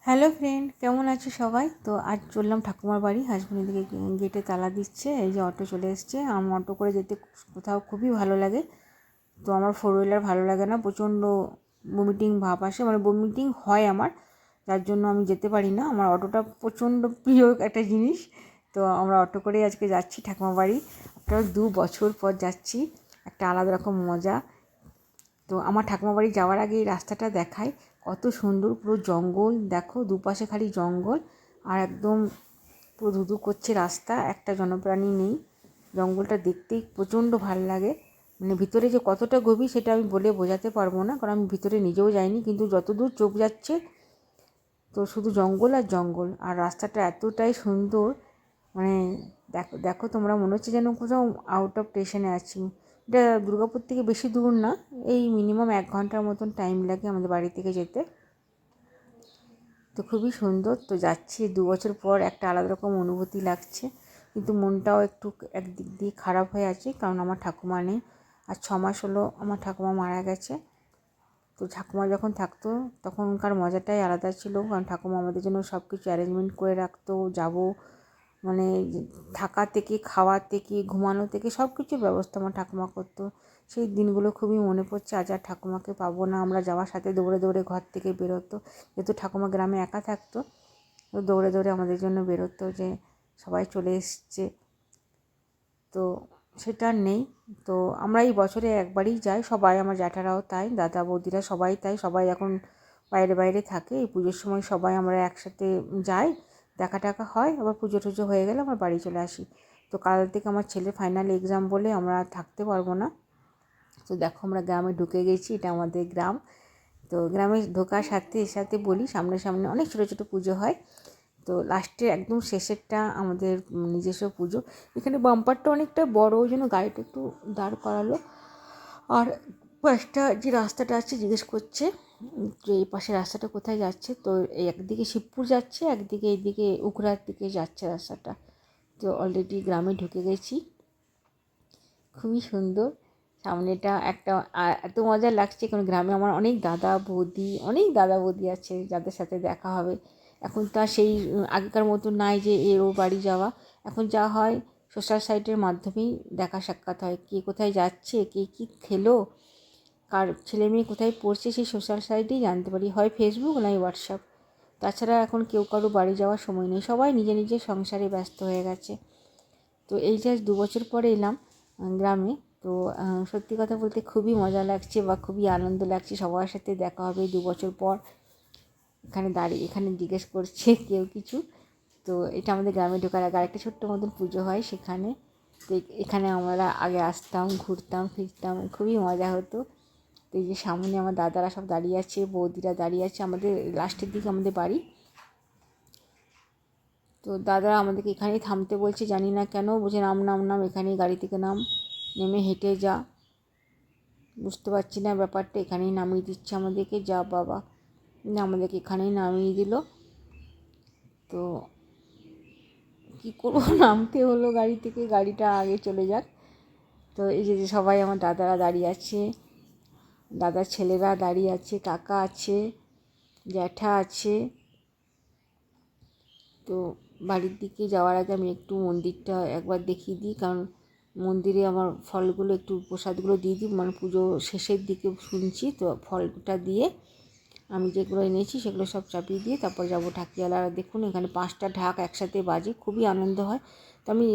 Hello friend, কেমন আছো সবাই? তো আজ চললাম ঠাকুমার বাড়ি। হাসবেন্ড দিকে গেটে তালা দিচ্ছে, এই যে অটো চলে এসছে। আমার অটো করে যেতে কোথাও খুবই ভালো লাগে। তো আমার ফোর হুইলার ভালো লাগে না, প্রচণ্ড বমিটিং ভাব আসে, মানে বমিটিং হয় আমার, যার জন্য আমি যেতে পারি না। আমার অটোটা প্রচণ্ড প্রিয় একটা জিনিস। তো আমরা অটো করেই আজকে যাচ্ছি ঠাকুমার বাড়ি। প্রায় 2 বছর পর যাচ্ছি, একটা আলাদা রকম মজা। তো আমার ঠাকুমা বাড়ি যাওয়ার আগে এই রাস্তাটা দেখায়, কত সুন্দর, পুরো জঙ্গল। দেখো দুপাশে খালি জঙ্গল, আর একদম পুরো ধুধু করছে রাস্তা, একটা জনপ্রাণী নেই। জঙ্গলটা দেখতেই প্রচণ্ড ভালো লাগে। মানে ভিতরে যে কতটা গভীর সেটা আমি বলে বোঝাতে পারবো না, কারণ আমি ভিতরে নিজেও যাইনি, কিন্তু যতদূর চোখ যাচ্ছে তো শুধু জঙ্গল আর জঙ্গল। আর রাস্তাটা এতটাই সুন্দর, মানে দেখো দেখো তোমরা, মনে হচ্ছে যেন কোথাও আউট অফ স্টেশনে আছি। এটা দুর্গাপুর থেকে বেশি দূর না, এই মিনিমাম 1 ঘন্টার মতন টাইম লাগে আমাদের বাড়ি থেকে যেতে। তো খুবই সুন্দর। তো যাচ্ছি 2 বছর পর, একটা আলাদা রকম অনুভূতি লাগছে, কিন্তু মনটাও একটু একদিক দিয়ে খারাপ হয়ে আছে, কারণ আমার ঠাকুমা নেই। আর 6 মাস হলো আমার ঠাকুমা মারা গেছে। তো ঠাকুমা যখন থাকতো তখনকার মজাটাই আলাদা ছিল, কারণ ঠাকুমা আমাদের জন্য সব কিছু অ্যারেঞ্জমেন্ট করে রাখতো। যাবো মানে থাকা থেকে, খাওয়া থেকে, ঘুমানো থেকে সব কিছুর ব্যবস্থা আমার ঠাকুমা করতো। সেই দিনগুলো খুবই মনে পড়ছে। আজ আর ঠাকুমাকে পাবো না। আমরা যাওয়ার সাথে দৌড়ে দৌড়ে ঘর থেকে বেরোতো, যেহেতু ঠাকুমা গ্রামে একা থাকতো। তো দৌড়ে দৌড়ে আমাদের জন্য বেরোতো যে সবাই চলে এসছে। তো সেটা আর নেই। তো আমরা এই বছরে একবারই যাই, সবাই, আমার জ্যাঠারাও তাই, দাদা বৌদিরা সবাই তাই। সবাই এখন বাইরে বাইরে থাকে। এই পুজোর সময় সবাই আমরা একসাথে যাই, দেখা টাকা হয়, আবার পুজো টুজো হয়ে গেলে আমার বাড়ি চলে আসি। তো কাল থেকে আমার ছেলে ফাইনাল এক্সাম বলে আমরা থাকতে পারবো না। তো দেখো আমরা গ্রামে ঢুকে গেছি, এটা আমাদের গ্রাম। তো গ্রামে ঢোকার সাথে সাথে বলি, সামনে সামনে অনেক ছোটো ছোটো পুজো হয়। তো লাস্টে একদম শেষেরটা আমাদের নিজস্ব পুজো। এখানে বাম্পারটা অনেকটা বড়, ওই জন্য গাড়িটা একটু দাঁড় করালো। আর পাশটা যে রাস্তাটা আছে জিজ্ঞেস করছে যে এই পাশে রাস্তাটা কোথায় যাচ্ছে। তো এই একদিকে শিবপুর যাচ্ছে, একদিকে এইদিকে উখড়ার দিকে যাচ্ছে রাস্তাটা। তো অলরেডি গ্রামে ঢুকে গেছি, খুবই সুন্দর। সামনেটা একটা এত মজা লাগছে, কারণ গ্রামে আমার অনেক দাদা বৌদি আছে যাদের সাথে দেখা হবে। এখন তো আর সেই আগেকার মতো নাই যে এর ও বাড়ি যাওয়া। এখন যা হয় সোশ্যাল সাইটের মাধ্যমেই দেখা সাক্ষাৎ হয়, কে কোথায় যাচ্ছে, কে কী খেলো, কার ছেলে মেয়ে কোথায় পড়ছে, সেই সোশ্যাল সাইটেই জানতে পারি, হয় ফেসবুক নয় হোয়াটসঅ্যাপ। তাছাড়া এখন কেউ কারো বাড়ি যাওয়ার সময় নেই, সবাই নিজে নিজের সংসারে ব্যস্ত হয়ে গেছে। তো এই যে 2 বছর পরে এলাম গ্রামে। তো সত্যি কথা বলতে খুবই মজা লাগছে, বা খুবই আনন্দ লাগছে, সবার সাথে দেখা হবে 2 বছর পর। এখানে জিজ্ঞেস করছে কেউ কিছু। তো এটা আমাদের গ্রামে ঢোকার আগে আরেকটা ছোট্ট মতন পুজো হয় সেখানে। তো এখানে আমরা আগে আসতাম, ঘুরতাম ফিরতাম, খুবই মজা হতো। তো এই যে সামনে আমার দাদারা সব দাঁড়িয়ে আছে, বৌদিরা দাঁড়িয়ে আছে, আমাদের লাস্টের দিকে আমাদের বাড়ি। তো দাদা আমাদেরকে এখানেই থামতে বলছে, জানি না কেন, বলছে নাম নাম নাম, এখানেই গাড়ি থেকে নাম, নেমে হেঁটে যা। বুঝতে পারছি না ব্যাপারটা, এখানেই নামিয়ে দিচ্ছে আমাদেরকে, যা বাবা। আমাদেরকে এখানেই নামিয়ে দিল। তো কী করবো, নামতে হলো গাড়ি থেকে, গাড়িটা আগে চলে যাক। তো এই যে সবাই আমার দাদারা দাঁড়িয়ে আছে, দাদার ছেলেরা দাঁড়িয়ে আছে, কাকা আছে, জ্যাঠা আছে। তো বাড়ির দিকে যাওয়ার আগে আমি একটু মন্দিরটা একবার দেখিয়ে দিই, কারণ মন্দিরে আমার ফলগুলো একটু প্রসাদগুলো দিয়ে দিই, মানে পুজো শেষের দিকে শুনছি, তো ফলটা দিয়ে আমি যেগুলো এনেছি সেগুলো সব চাপিয়ে দিয়ে তারপর যাবো ঠাকিয়ালারা। দেখুন এখানে 5টা ঢাক একসাথে বাজে, খুবই আনন্দ হয়। তো আমি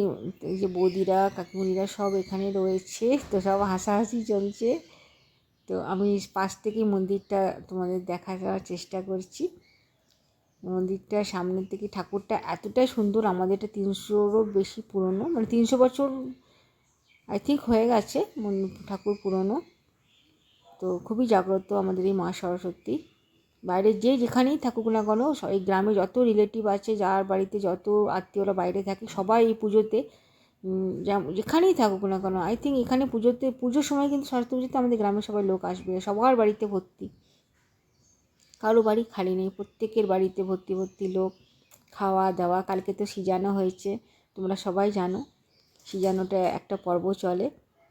এই যে বৌদিরা কাকিমুনিরা সব এখানে রয়েছে, তো সব হাসাহাসি চলছে। তো আমি পাশ থেকেই মন্দিরটা তোমাদের দেখার চেষ্টা করছি। মন্দিরটার সামনের থেকে ঠাকুরটা এতটাই সুন্দর, আমাদের এটা 300-রও বেশি পুরনো, মানে 300 বছর আই থিঙ্ক হয়ে গেছে ঠাকুর পুরনো। তো খুবই জাগ্রত আমাদের এই মা সরস্বতী। বাইরে যে যেখানেই থাকুক না কেন, এই গ্রামে যত রিলেটিভ আছে, যার বাড়িতে যত আত্মীয়রা বাইরে থাকে, সবাই এই পুজোতে যেখানেই থাকুক না কেন, আই থিঙ্ক এখানে পুজোর সময় কিন্তু সরস্বতী পুজোতে আমাদের গ্রামের সবাই লোক আসবে, সবার বাড়িতে ভর্তি, কারো বাড়ি খালি নেই, প্রত্যেকের বাড়িতে ভর্তি ভর্তি লোক। খাওয়া দাওয়া, কালকে তো সিজানো হয়েছে, তোমরা সবাই জানো সিজানোটা একটা পর্ব চলে।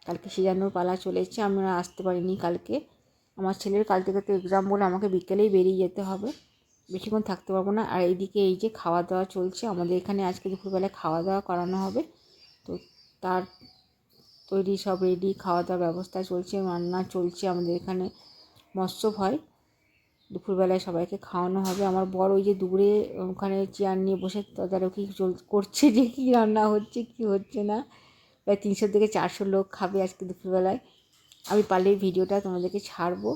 কালকে সিজানোর পালা চলেছে, আমরা আসতে পারিনি কালকে। আমার ছেলের কাল থেকে তো এক্সাম বলে আমাকে বিকেলেই বেরিয়ে যেতে হবে। বেশিক্ষণ থাকতে পারবো না। আর এইদিকে এই যে খাওয়া দাওয়া চলছে, আমাদের এখানে আজকে দুপুরবেলায় খাওয়া দাওয়া করানো হবে। তো তার তৈরি সব রেডি, খাওয়া দাওয়ার ব্যবস্থা চলছে, রান্না চলছে। আমাদের এখানে মৎস্যব হয়, দুপুরবেলায় সবাইকে খাওয়ানো হবে। আমার বর ওই যে দূরে ওখানে চেয়ার নিয়ে বসে তদারকি করছে যে কী রান্না হচ্ছে কী হচ্ছে না। প্রায় 300 থেকে 400 লোক খাবে আজকে দুপুরবেলায়। আমি পারলে ভিডিওটা তোমাদেরকে ছাড়বো।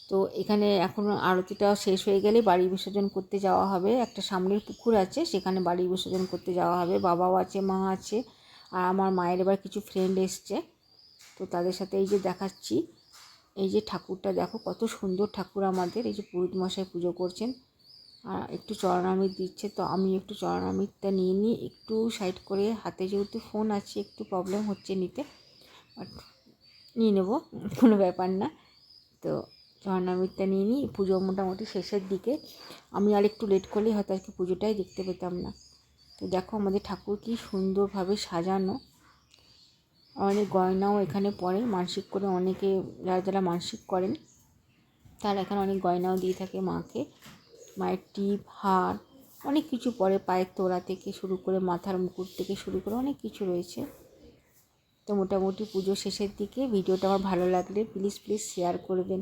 তো এখানে এখন আরতিটাও শেষ হয়ে গেলে বাড়ি বিসর্জন করতে যাওয়া হবে। একটা সামনের পুকুর আছে, সেখানে বাড়ি বিসর্জন করতে যাওয়া হবে। বাবাও আছে, মা আছে, আর আমার মায়ের এবার কিছু ফ্রেন্ড এসছে। তো তাদের সাথে এই যে দেখাচ্ছি, এই যে ঠাকুরটা দেখো কত সুন্দর ঠাকুর আমাদের। এই যে পুরোহিত মশাই পুজো করছেন আর একটু চরণামৃত দিচ্ছে। তো আমি একটু চরণামৃতটা নিয়ে নিই, একটু সাইড করে, হাতে যেহেতু ফোন আছে একটু প্রবলেম হচ্ছে নিতে, বাট নিয়ে নেবো, কোনো ব্যাপার না। তো চরণামৃতটা নিয়ে নিই। পুজো মোটামুটি শেষের দিকে, আমি আর একটু লেট করলেই হয়তো আজকে পুজোটাই দেখতে পেতাম না। তো দেখো আমাদের ঠাকুর কি সুন্দরভাবে সাজানো। অনেক গয়নাও এখানে পড়ে, মানসিক করে অনেকে, যারা যারা মানসিক করেন তারা এখানে অনেক গয়নাও দিয়ে থাকে মাকে। মায়ের টিপ, হার, অনেক কিছু পরে, পায়ের তোড়া থেকে শুরু করে মাথার মুকুট থেকে শুরু করে অনেক কিছু রয়েছে। তো মোটামুটি পুজো শেষের দিকে। ভিডিওটা আমার ভালো লাগলে প্লিজ শেয়ার করবেন।